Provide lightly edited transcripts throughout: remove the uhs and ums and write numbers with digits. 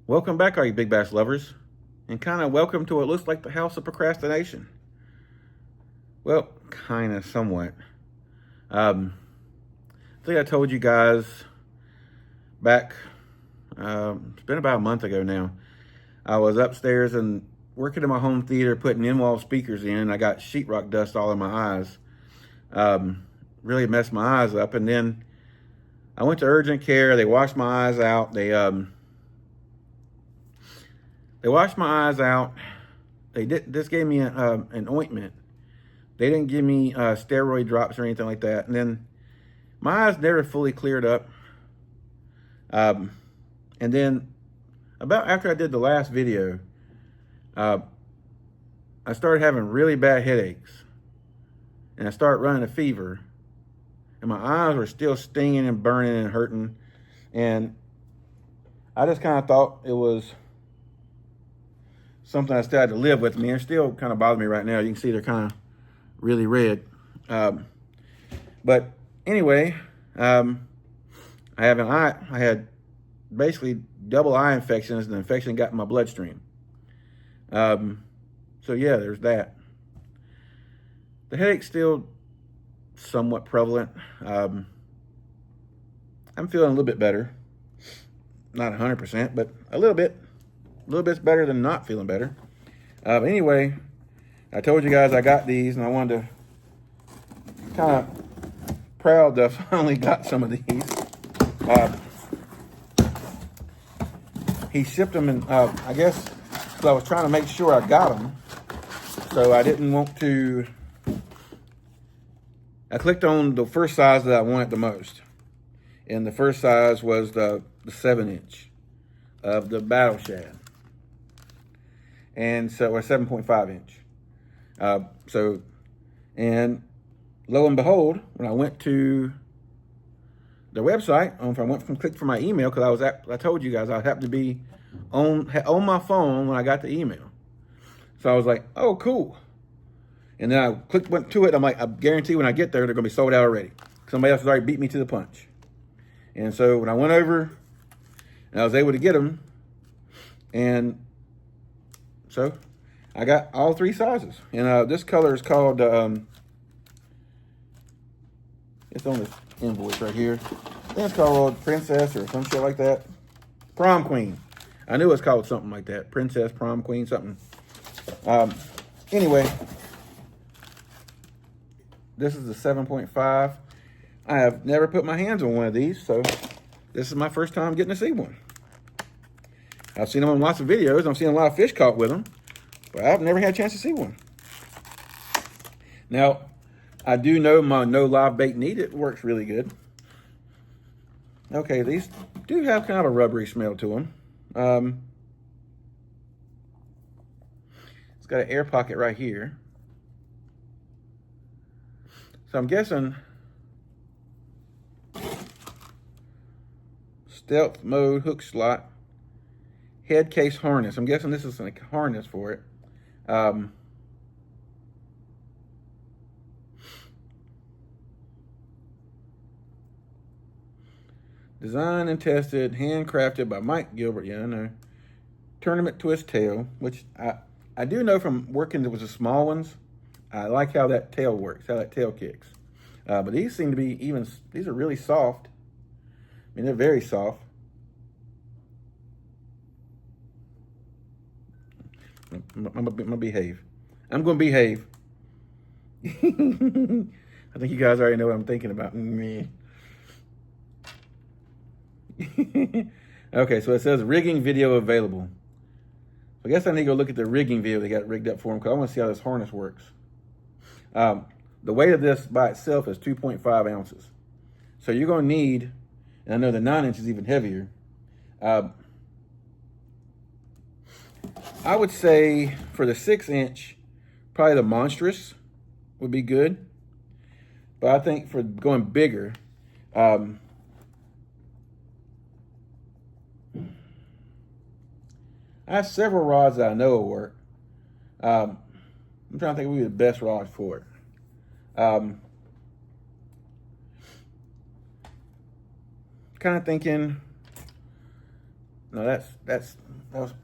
Welcome back, all you big bass lovers, and kind of welcome to what looks like the house of procrastination. Well, kind of, somewhat. I think I told you guys back, it's been about a month ago now. I was upstairs and working in my home theater, putting in-wall speakers in. I got sheetrock dust all in my eyes. Really messed my eyes up, and then I went to urgent care. They washed my eyes out. They washed my eyes out. They did. This gave me an ointment. They didn't give me steroid drops or anything like that. And then my eyes never fully cleared up. And then about after I did the last video, I started having really bad headaches. And I started running a fever. And my eyes were still stinging and burning and hurting. And I just kind of thought it was something I still had to live with me. It still kind of bothers me right now. You can see they're kind of really red. But anyway, I had basically double eye infections, and the infection got in my bloodstream. So yeah, there's that. The headache's still somewhat prevalent. I'm feeling a little bit better. Not 100%, but a little bit. A little bit's better than not feeling better. Anyway, I told you guys I got these, and I wanted to kind of proud that I finally got some of these. He shipped them, and I guess because I was trying to make sure I got them, so I didn't want to. I clicked on the first size that I wanted the most, and the first size was the 7-inch of the Battle Shad. And so, or 7.5 inch. And lo and behold, when I went to the website, clicked for my email, because I told you guys I happened to be on my phone when I got the email. So I was like, oh, cool. And then I went to it. I'm like, I guarantee when I get there, they're going to be sold out already. Somebody else has already beat me to the punch. And so when I went over, and I was able to get them, and so I got all 3 sizes. And this color is called, it's on this invoice right here. I think it's called Princess or some shit like that. Prom Queen. I knew it was called something like that. Princess, Prom Queen, something. Anyway, this is the 7.5. I have never put my hands on one of these, so this is my first time getting to see one. I've seen them on lots of videos. I've seen a lot of fish caught with them, but I've never had a chance to see one. Now, I do know my no live bait needed works really good. Okay, these do have kind of a rubbery smell to them. It's got an air pocket right here. So I'm guessing stealth mode hook slot. Head case harness. I'm guessing this is a harness for it. Designed and tested, handcrafted by Mike Gilbert. Yeah, I know. Tournament twist tail, which I do know from working with the small ones. I like how that tail works, how that tail kicks. But these seem to be these are really soft. I mean, they're very soft. I'm gonna behave. I'm gonna behave. I think you guys already know what I'm thinking about. Okay, so it says rigging video available. I guess I need to go look at the rigging video they got rigged up for them, because I want to see how this harness works. The weight of this by itself is 2.5 ounces. So you're going to need, and I know the 9-inch is even heavier. I would say for the 6-inch, probably the Monstrous would be good. But I think for going bigger, I have several rods that I know will work. I'm trying to think what would be the best rod for it. Kind of thinking No,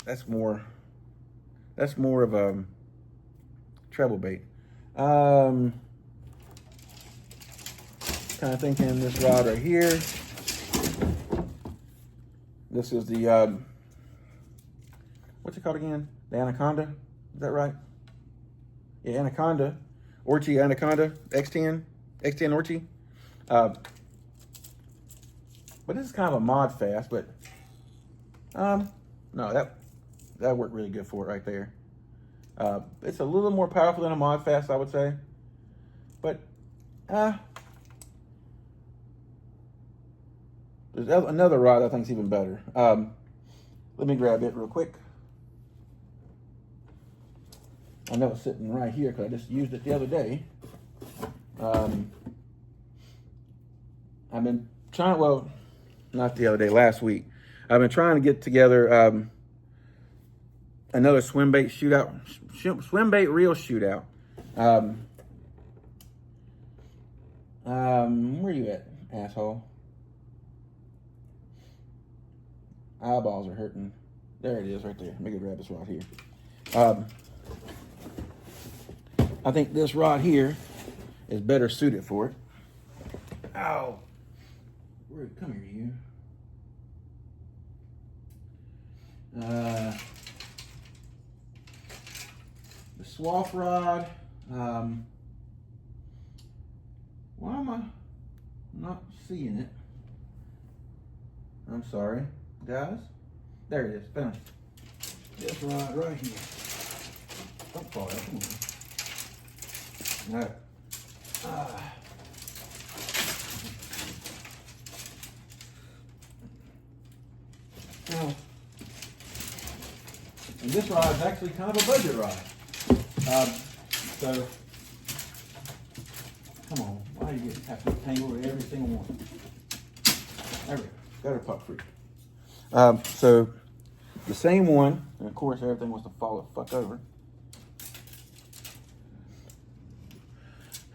that's more of a treble bait. Kind of thinking this rod right here. This is the what's it called again? The Anaconda. Is that right? Yeah, Anaconda. Orchie Anaconda X10 Orchie. But this is kind of a mod fast, but no, that worked really good for it right there. It's a little more powerful than a mod fast, I would say, but there's another rod I think is even better. Let me grab it real quick. I know it's sitting right here because I just used it the other day. I've been trying, well, not the other day, last week. I've been trying to get together another swim bait shootout, swim bait reel shootout. Where you at, asshole? Eyeballs are hurting. There it is, right there. Let me grab this rod here. I think this rod here is better suited for it. Ow! Come here, you. The swath rod. Why am I not seeing it? I'm sorry, guys. There it is. Found it. This rod right here. Don't fall out. Come on. All right. Now, and this rod is actually kind of a budget rod. So, come on, why do you have to tangle with every single one? There we go, got her puck free. So, the same one, and of course everything wants to fall the fuck over.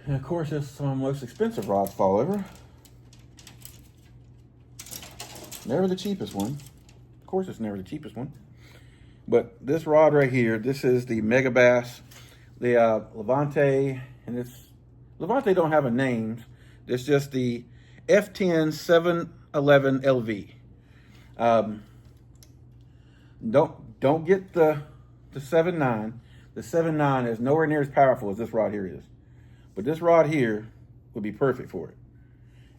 And of course, it's some of the most expensive rods fall over. Never the cheapest one. Of course, it's never the cheapest one. But this rod right here, this is the Mega Bass, the Levante, and it's, Levante don't have a name. It's just the F10 711 LV. Don't get the 7.9. The 7.9 is nowhere near as powerful as this rod here is. But this rod here would be perfect for it.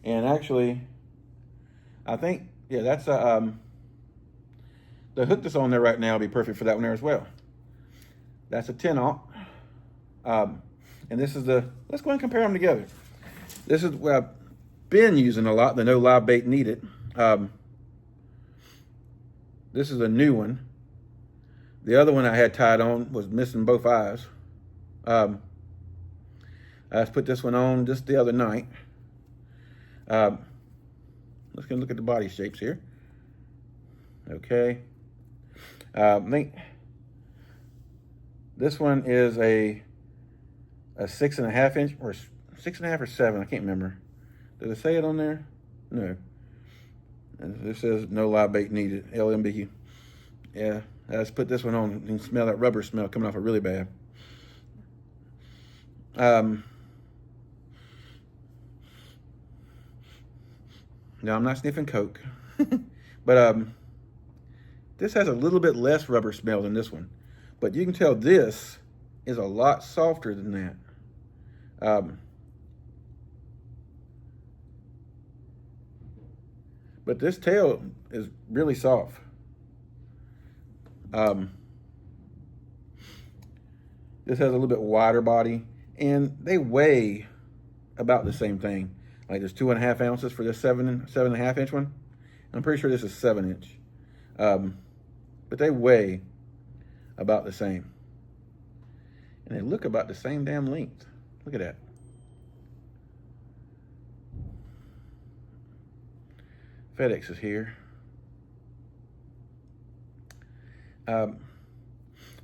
And actually, I think, yeah, that's a, the hook that's on there right now will be perfect for that one there as well. That's a 10-aught. And this is the, let's go ahead and compare them together. This is what I've been using a lot, the no live bait needed. This is a new one. The other one I had tied on was missing both eyes. I just put this one on just the other night. Let's go look at the body shapes here. Okay. I think this one is a 6.5 inch or 6.5 or 7. I can't remember. Did it say it on there? No. This says no live bait needed. LMB. Yeah. I just put this one on. You can smell that rubber smell coming off it really bad. No, I'm not sniffing coke. But this has a little bit less rubber smell than this one. But you can tell this is a lot softer than that. But this tail is really soft. This has a little bit wider body, and they weigh about the same thing. Like there's 2.5 ounces for this 7.5 inch one. I'm pretty sure this is 7 inch. But they weigh about the same. And they look about the same damn length. Look at that. FedEx is here.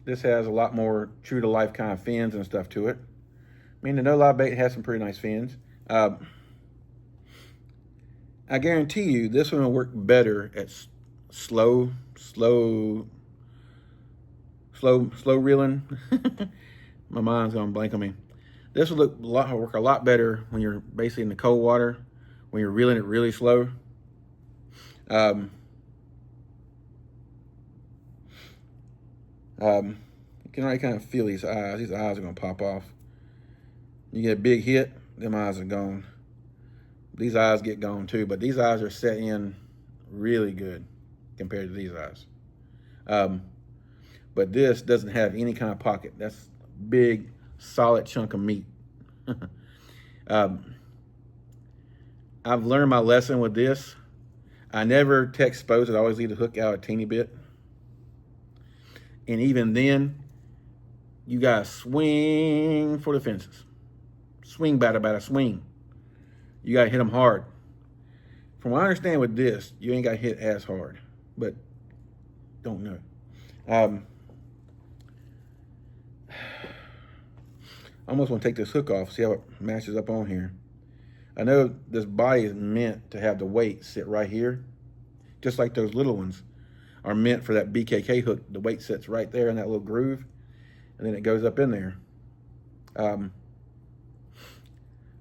This has a lot more true to life kind of fins and stuff to it. I mean, the no live bait has some pretty nice fins. I guarantee you this one will work better at slow reeling. My mind's gonna blank on me. This will work a lot better when you're basically in the cold water, when you're reeling it really slow. You can already kind of feel these eyes. These eyes are gonna pop off. You get a big hit, them eyes are gone. These eyes get gone too, but these eyes are set in really good compared to these eyes. But this doesn't have any kind of pocket. That's big, solid chunk of meat. I've learned my lesson with this. I never expose it. I always leave the hook out a teeny bit. And even then, you gotta swing for the fences. Swing, batter, swing. You gotta hit them hard. From what I understand with this, you ain't gotta hit as hard, but don't know. I almost want to take this hook off, see how it matches up on here. I know this body is meant to have the weight sit right here, just like those little ones are meant for that BKK hook. The weight sits right there in that little groove, and then it goes up in there.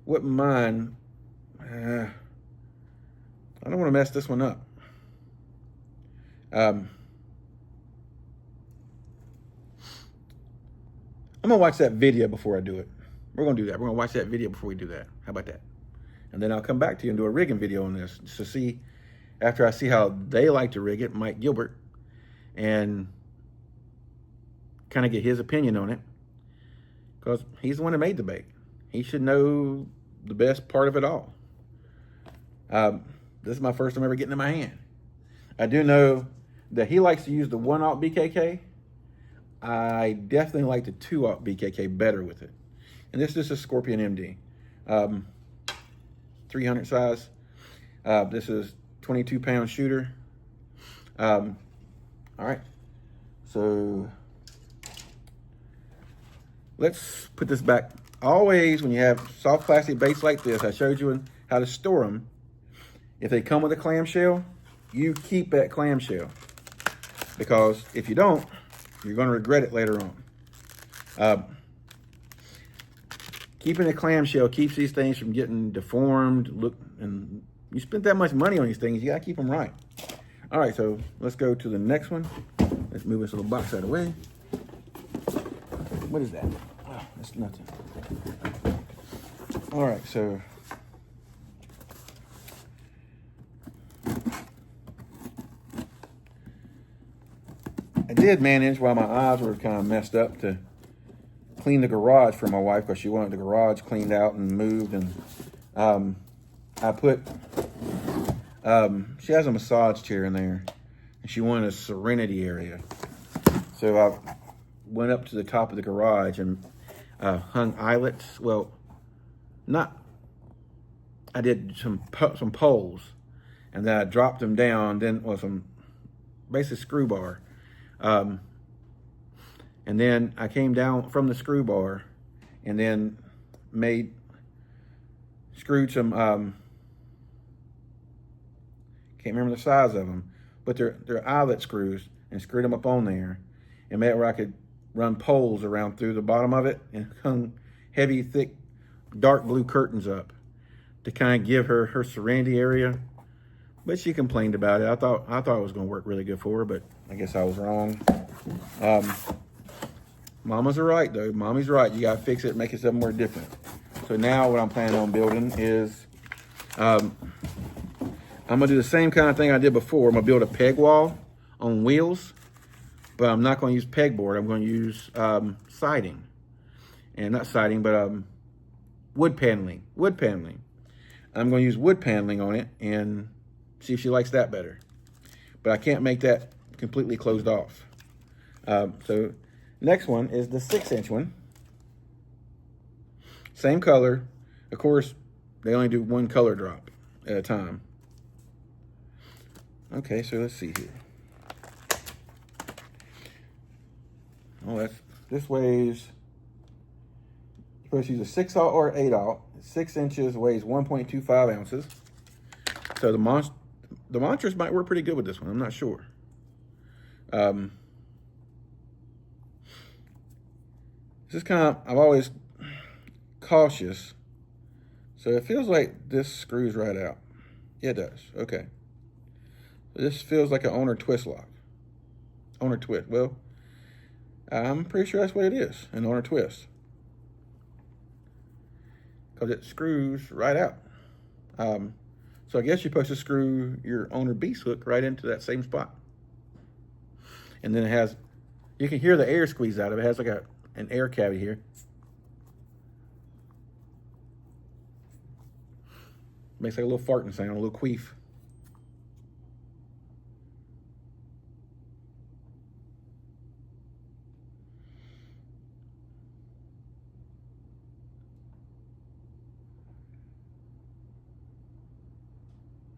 Wouldn't mind, I don't want to mess this one up. I'm gonna watch that video before I do it. We're gonna do that. We're gonna watch that video before we do that. How about that? And then I'll come back to you and do a rigging video on this to see, after I see how they like to rig it, Mike Gilbert, and kind of get his opinion on it, because he's the one that made the bait. He should know the best part of it all. This is my first time ever getting in my hand. I do know that he likes to use the 1/0 BKK. I definitely like the 2/0 BKK better with it. And this is a Scorpion MD. 300 size. This is 22-pound shooter. All right. So let's put this back. Always, when you have soft plastic baits like this, I showed you how to store them. If they come with a clamshell, you keep that clamshell. Because if you don't, you're going to regret it later on. Keeping a clamshell keeps these things from getting deformed. Look, and you spent that much money on these things, you got to keep them right. All right, so let's go to the next one. Let's move this little box out of the way. What is that? Oh, that's nothing. All right, so I did manage, while my eyes were kind of messed up, to clean the garage for my wife, because she wanted the garage cleaned out and moved. And I put, she has a massage chair in there, and she wanted a serenity area. So I went up to the top of the garage and hung eyelets. Well, I did some poles, and then I dropped them down, then, well, some basic screw bar. And then I came down from the screw bar and then screwed some, can't remember the size of them, but they're eyelet screws, and screwed them up on there and made it where I could run poles around through the bottom of it, and hung heavy, thick, dark blue curtains up to kind of give her serenity area. But she complained about it. I thought it was going to work really good for her, but I guess I was wrong. Mamas are right, though. Mommy's right. You got to fix it, make it somewhere different. So now what I'm planning on building is, I'm going to do the same kind of thing I did before. I'm going to build a peg wall on wheels, but I'm not going to use pegboard. I'm going to use siding. And not siding, but wood paneling. Wood paneling. I'm going to use wood paneling on it and see if she likes that better. But I can't make that completely closed off. So next one is the 6-inch one. Same color. Of course, they only do one color drop at a time. Okay, so let's see here. Oh, this weighs, you're supposed to use a 6/0 or 8/0. 6 inches weighs 1.25 ounces. So the the mantras might work pretty good with this one. I'm not sure. Just kind of, I'm always cautious. So it feels like this screws right out. Yeah, it does. Okay. This feels like an owner twist lock. Owner twist. Well, I'm pretty sure that's what it is, an owner twist. Because it screws right out. So I guess you're supposed to screw your owner beast hook right into that same spot. And then it has, you can hear the air squeeze out of it. It has like an air cavity here. Makes like a little farting sound, a little queef.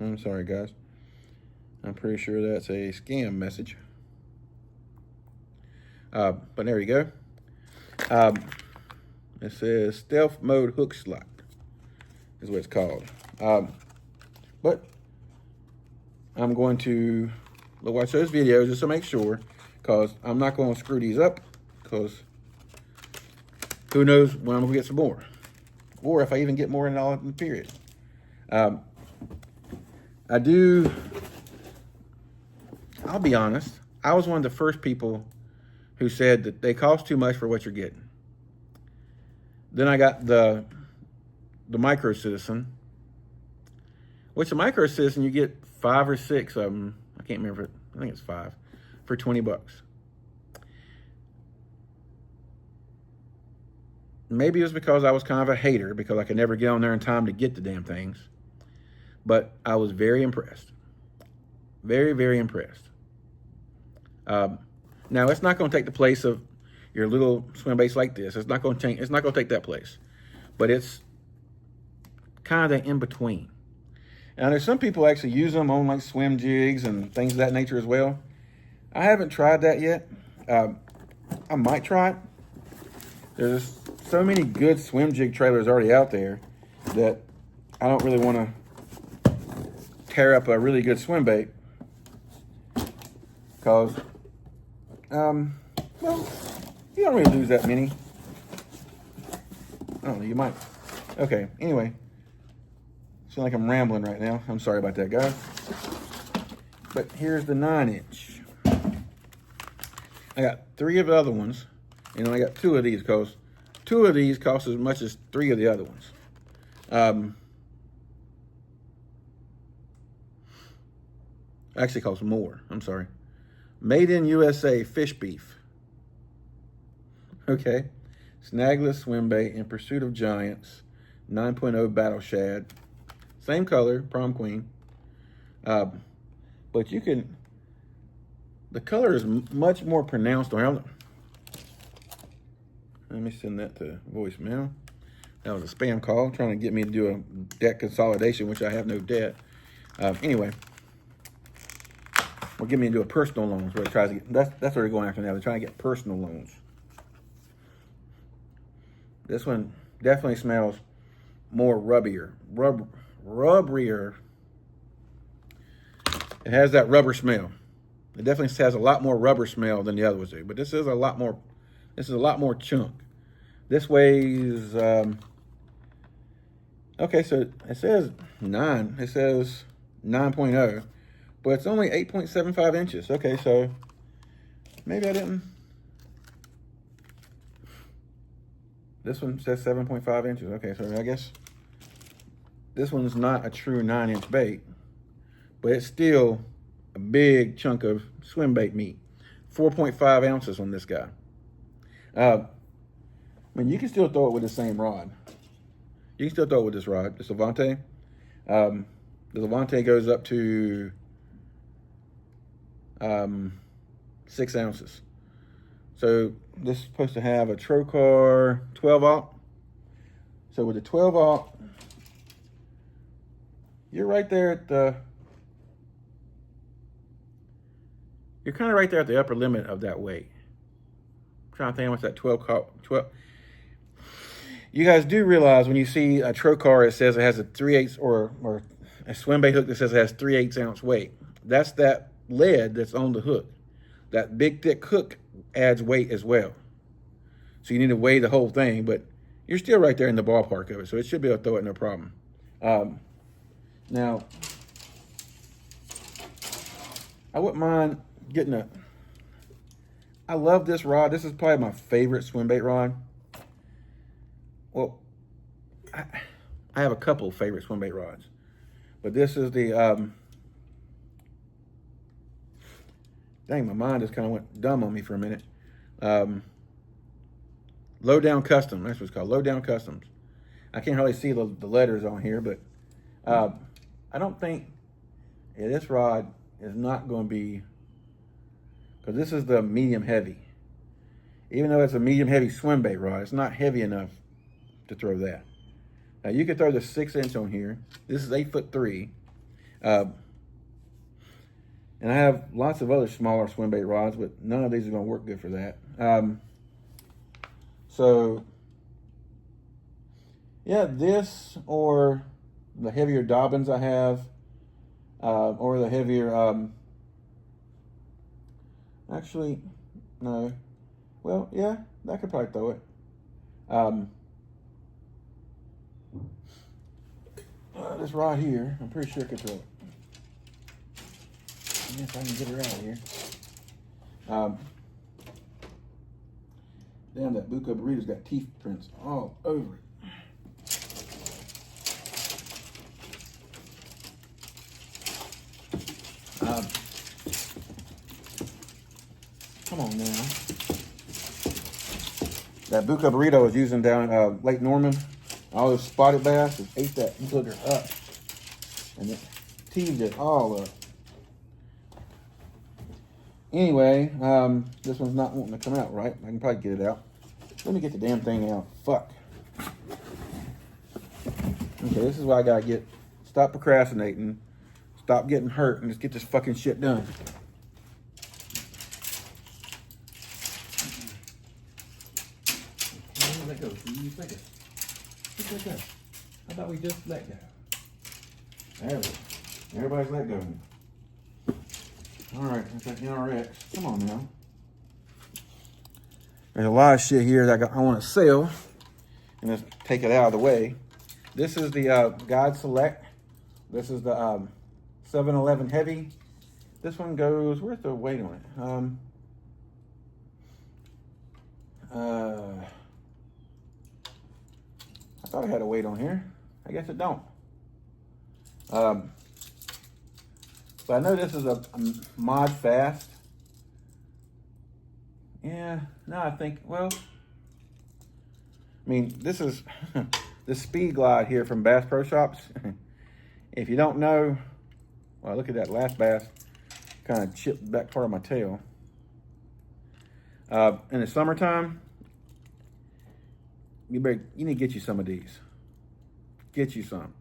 I'm sorry, guys. I'm pretty sure that's a scam message. But there you go. It says stealth mode hook slot is what it's called. But I'm going to watch those videos just to make sure, because I'm not going to screw these up, because who knows when I'm going to get some more, or if I even get more in all in the period. I'll be honest, I was one of the first people who said that they cost too much for what you're getting. Then I got the Micro Citizen, which the Micro Citizen, you get 5 or 6 of them. I can't remember. I think it's 5 for 20 bucks. Maybe it was because I was kind of a hater because I could never get on there in time to get the damn things. But I was very impressed. Very, very impressed. Now, it's not going to take the place of your little swim baits like this. It's not going to change. It's not going to take that place. But it's kind of in between. Now, there's some people actually use them on like swim jigs and things of that nature as well. I haven't tried that yet. I might try it. There's so many good swim jig trailers already out there that I don't really want to tear up a really good swim bait. Because, well, you don't really lose that many. I don't know, you might. Okay, anyway. I feel like I'm rambling right now. I'm sorry about that, guys. But here's the 9-inch. I got 3 of the other ones. And I got 2 of these, because 2 of these cost as much as 3 of the other ones. Actually cost more. I'm sorry. Made in USA fish beef. Okay. Snagless swim bait in pursuit of giants. 9.0 battle shad. Same color, prom queen. But you can, the color is much more pronounced on. Let me send that to voicemail. That was a spam call trying to get me to do a debt consolidation, which I have no debt. Anyway. Or get me to do a personal loans where it tries to get, that's what they're going after now. They're trying to get personal loans. This one definitely smells more rubberier. Rubberier. It has that rubber smell. It definitely has a lot more rubber smell than the other ones do. But this is a lot more chunk. This weighs okay, so it says 9. It says 9.0. But it's only 8.75 inches. Okay, so maybe I didn't. This one says 7.5 inches. Okay, so I guess this one's not a true 9-inch bait, but it's still a big chunk of swim bait meat. 4.5 ounces on this guy. I mean, you can still throw it with the same rod. You can still throw it with this rod, this Levante. The Levante goes up to 6 ounces. So this is supposed to have a Trocar 12-aught. So with the 12-aught, you're right there at the, you're kind of right there at the upper limit of that weight. I'm trying to think how much that 12. You guys do realize when you see a Trocar, it says it has a 3/8 or a swim bait hook that says it has 3/8 ounce weight. That's that lead that's on the hook. That big thick hook adds weight as well. So you need to weigh the whole thing, but you're still right there in the ballpark of it. So it should be able to throw it no problem. Now, I wouldn't mind getting I love this rod. This is probably my favorite swim bait rod. Well, I have a couple of favorite swim bait rods, but this is the, dang, my mind just kind of went dumb on me for a minute. Low Down Custom, that's what it's called, Low Down Customs. I can't hardly see the letters on here, but I don't think, yeah, this rod is not going to be, because this is the medium heavy. Even though it's a medium heavy swim bait rod, it's not heavy enough to throw that. Now you could throw the 6-inch on here. This is 8'3". And I have lots of other smaller swim bait rods, but none of these are going to work good for that. So yeah, this or the heavier Dobbins I have, or the heavier, actually, no. Well, yeah, that could probably throw it. This rod here, I'm pretty sure I could throw it. If I can get her out of here. Damn, that Buca burrito's got teeth prints all over it. Come on now. That Buca burrito I was using down Lake Norman. All those spotted bass just ate that booger up. And it teased it all up. Anyway, this one's not wanting to come out right. I can probably get it out. Let me get the damn thing out. Fuck. Okay, this is why I gotta get, stop procrastinating, stop getting hurt, and just get this fucking shit done. Let go. Just let go. Just let go. How about we just let go? There we go. Everybody's let go. All right, that's that NRX. Come on now. There's a lot of shit here that I want to sell, and just take it out of the way. This is the God Select. This is the 711 Heavy. This one goes, where's the weight on it? I thought I had a weight on here. I guess it don't. But I know this is a Mod Fast. Yeah, no, I think, well, I mean, this is the Speed Glide here from Bass Pro Shops. If you don't know, well, look at that last bass, kind of chipped back part of my tail. In the summertime, you need to get you some of these. Get you some.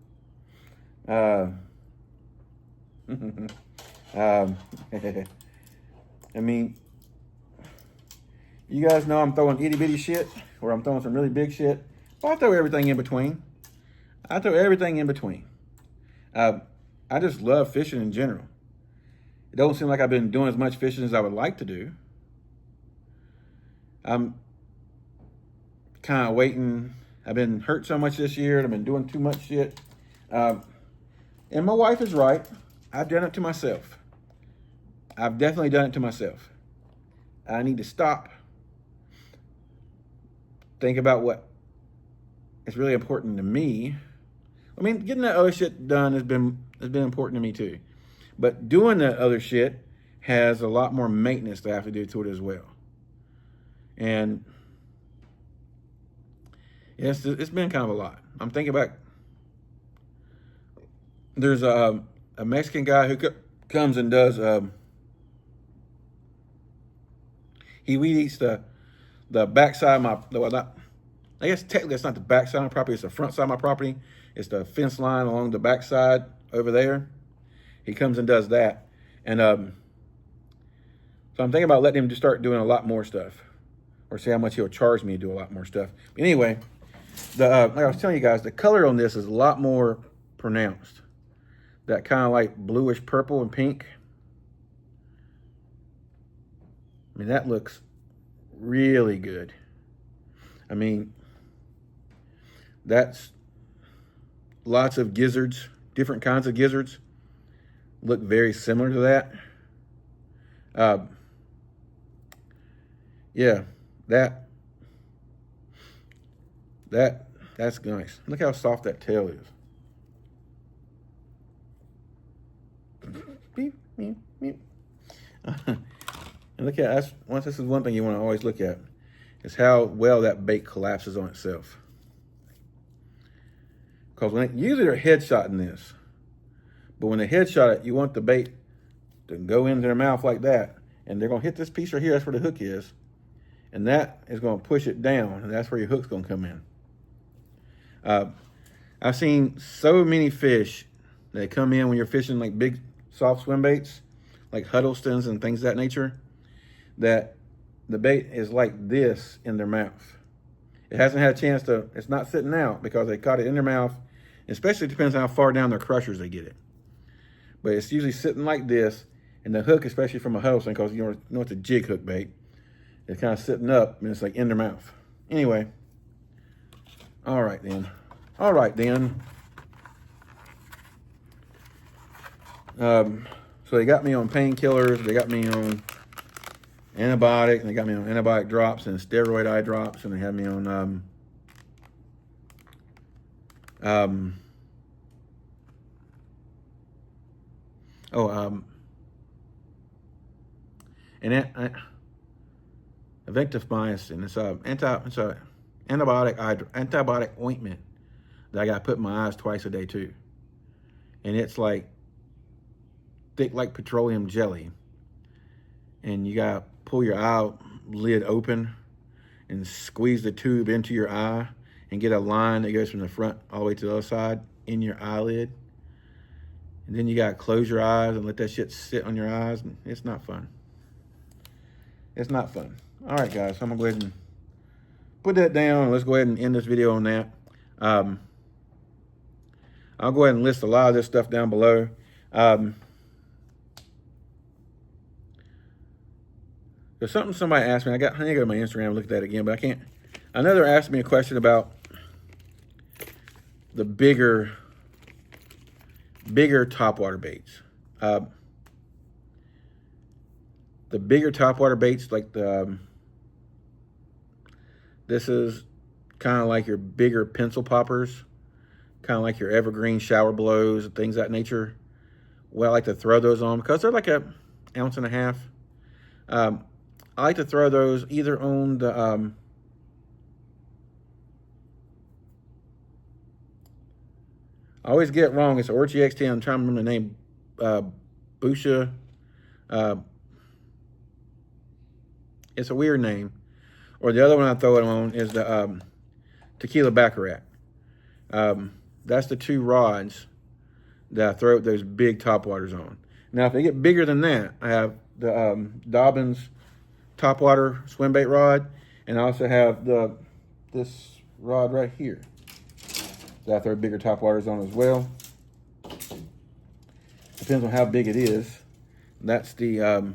I mean, you guys know I'm throwing itty bitty shit, or I'm throwing some really big shit. But I throw everything in between. I throw everything in between. I just love fishing in general. It don't seem like I've been doing as much fishing as I would like to do. I'm kind of waiting. I've been hurt so much this year, and I've been doing too much shit. And my wife is right. I've done it to myself. I've definitely done it to myself. I need to stop. Think about what is really important to me. I mean, getting that other shit done has been important to me too. But doing that other shit has a lot more maintenance to have to do to it as well. And it's been kind of a lot. I'm thinking back. There's a Mexican guy who comes and does, he weed eats the backside of my, I guess technically it's not the backside of my property, it's the front side of my property. It's the fence line along the backside over there. He comes and does that. And so I'm thinking about letting him just start doing a lot more stuff, or see how much he'll charge me to do a lot more stuff. But anyway, like I was telling you guys, the color on this is a lot more pronounced. that kind of like bluish purple and pink. I mean, that looks really good. I mean, that's lots of gizzards, different kinds of gizzards. Look very similar to that. Yeah, that's nice. Look how soft that tail is. Beep, beep, beep. And look at that's this is one thing you want to always look at is how well that bait collapses on itself. Because usually they're headshotting this, but when they headshot it, you want the bait to go into their mouth like that, and they're gonna hit this piece right here. That's where the hook is, and that is gonna push it down, and that's where your hook's gonna come in. I've seen so many fish that come in when you're fishing like big soft swim baits, like Huddlestons and things of that nature, that the bait is like this in their mouth. It hasn't had a chance to, it's not sitting out because they caught it in their mouth, especially depends on how far down their crushers they get it. But it's usually sitting like this, and the hook, especially from a Huddleston, because you know it's a jig hook bait, it's kind of sitting up and it's like in their mouth. Anyway, all right then. So they got me on painkillers, they got me on antibiotic, and they got me on antibiotic drops and steroid eye drops, and they had me on eventifmycin. It's a antibiotic ointment that I got to put in my eyes twice a day too, and it's like thick like petroleum jelly, and you gotta pull your eyelid open and squeeze the tube into your eye and get a line that goes from the front all the way to the other side in your eyelid, and then you gotta close your eyes and let that shit sit on your eyes, and it's not fun. It's not fun. All right, guys, so I'm gonna go ahead and put that down. Let's go ahead and end this video on that. I'll go ahead and list a lot of this stuff down below. There's something somebody asked me. I need to go to my Instagram and look at that again, but I can't. I know they're asking me a question about the bigger topwater baits. The bigger topwater baits, like this is kind of like your bigger pencil poppers, kind of like your evergreen shower blows and things of that nature. Well, I like to throw those on because they're like an ounce and a half. I like to throw those either on the I always get it wrong. It's Orchie X10. I'm trying to remember the name. Busha. It's a weird name. Or the other one I throw it on is the Tequila Baccarat. That's the two rods that I throw those big topwaters on. Now, if they get bigger than that, I have the Dobbins topwater swim bait rod, and I also have this rod right here that I throw bigger topwaters on as well. Depends on how big it is. That's the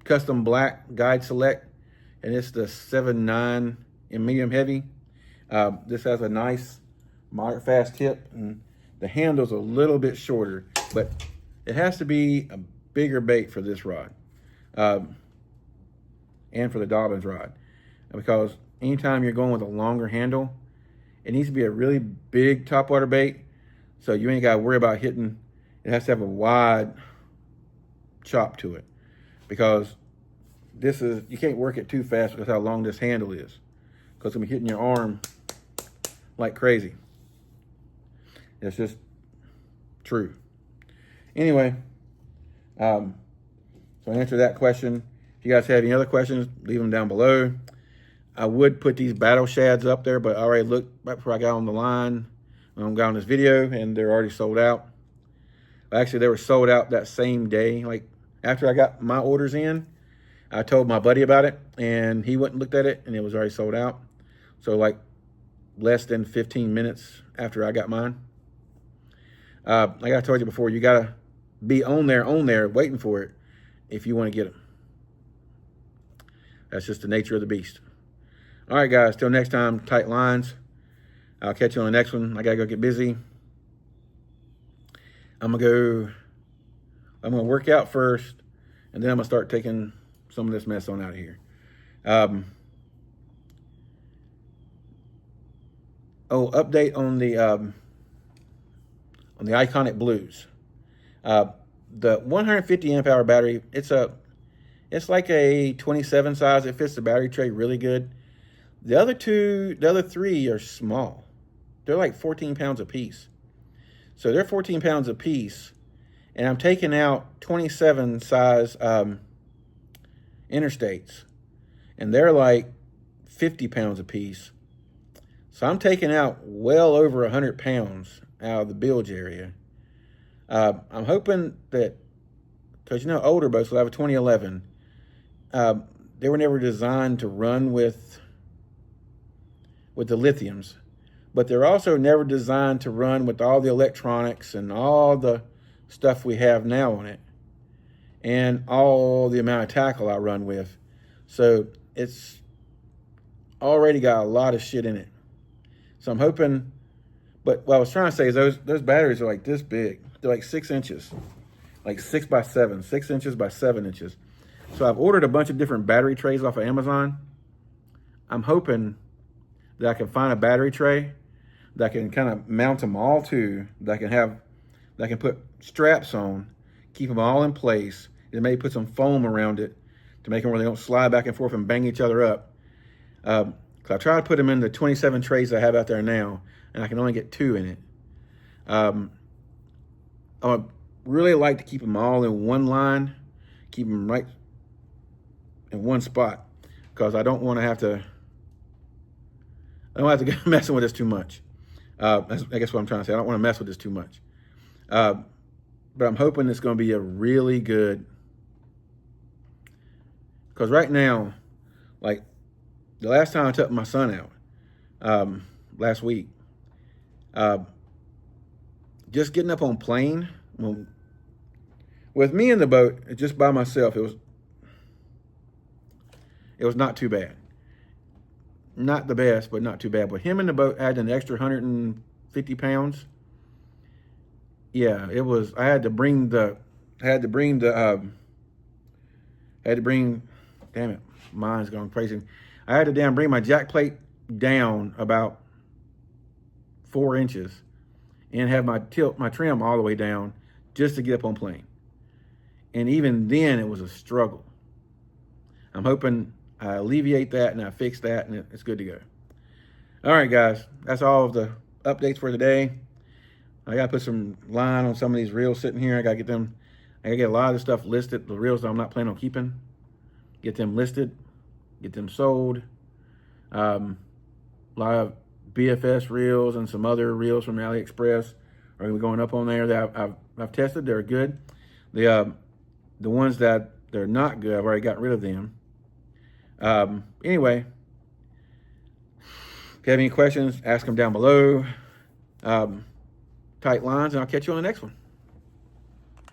Custom Black Guide Select, and it's the 7.9 in medium heavy. This has a nice moderate fast tip, and the handle's a little bit shorter, but it has to be a bigger bait for this rod, and for the Dobbins rod, because anytime you're going with a longer handle, it needs to be a really big topwater bait, so you ain't got to worry about hitting. It has to have a wide chop to it, because you can't work it too fast because how long this handle is, because it's gonna be hitting your arm like crazy. It's just true. Anyway, so I answered that question. If you guys have any other questions, leave them down below. I would put these battle shads up there, but I already looked right before I got on the line when I got on this video, and they're already sold out. Actually, they were sold out that same day. Like, after I got my orders in, I told my buddy about it, and he went and looked at it, and it was already sold out. So, like, less than 15 minutes after I got mine. Like I told you before, you got to be on there, waiting for it if you want to get them. That's just the nature of the beast. All right, guys, till next time, tight lines. I'll catch you on the next one. I got to go get busy. I'm going to work out first, and then I'm going to start taking some of this mess on out of here. Update on the Iconic Blues. The 150 amp hour battery, it's like a 27 size. It fits the battery tray really good. The other three are small. They're like 14 pounds a piece. So they're 14 pounds a piece, and I'm taking out 27 size interstates, and they're like 50 pounds a piece. So I'm taking out well over 100 pounds out of the bilge area. I'm hoping that, because older boats will have a 2011. They were never designed to run with the lithiums, but they're also never designed to run with all the electronics and all the stuff we have now on it, and all the amount of tackle I run with. So it's already got a lot of shit in it. So I'm hoping, but what I was trying to say is those batteries are like this big. They're like 6 inches, like 6 by 7, 6 inches by 7 inches. So I've ordered a bunch of different battery trays off of Amazon. I'm hoping that I can find a battery tray that I can kind of mount them all to, that I can put straps on, keep them all in place, and maybe put some foam around it to make them where they don't slide back and forth and bang each other up. Because I try to put them in the 27 trays I have out there now, and I can only get 2 in it. I would really like to keep them all in one line, keep them right in one spot, because I don't want to have to go messing with this too much. That's, I guess what I'm trying to say. I don't want to mess with this too much. But I'm hoping it's going to be a really good, because right now, like the last time I took my son out, last week, just getting up on plane, well, with me in the boat, just by myself, it was not too bad. Not the best, but not too bad. But him in the boat adding an extra 150 pounds. Yeah, it was. I had to bring. Damn it, mine's going crazy. I had to bring my jack plate down about 4 inches, and have my trim all the way down just to get up on plane. And even then, it was a struggle. I'm hoping I alleviate that and I fix that, and it's good to go. All right, guys, that's all of the updates for today. I gotta put some line on some of these reels sitting here. I gotta get a lot of the stuff listed, the reels that I'm not planning on keeping. Get them listed, get them sold. A lot of BFS reels and some other reels from AliExpress are gonna be going up on there that I've tested. They're good. The ones that they're not good, I've already got rid of them. Anyway, if you have any questions, ask them down below. Tight lines, and I'll catch you on the next one.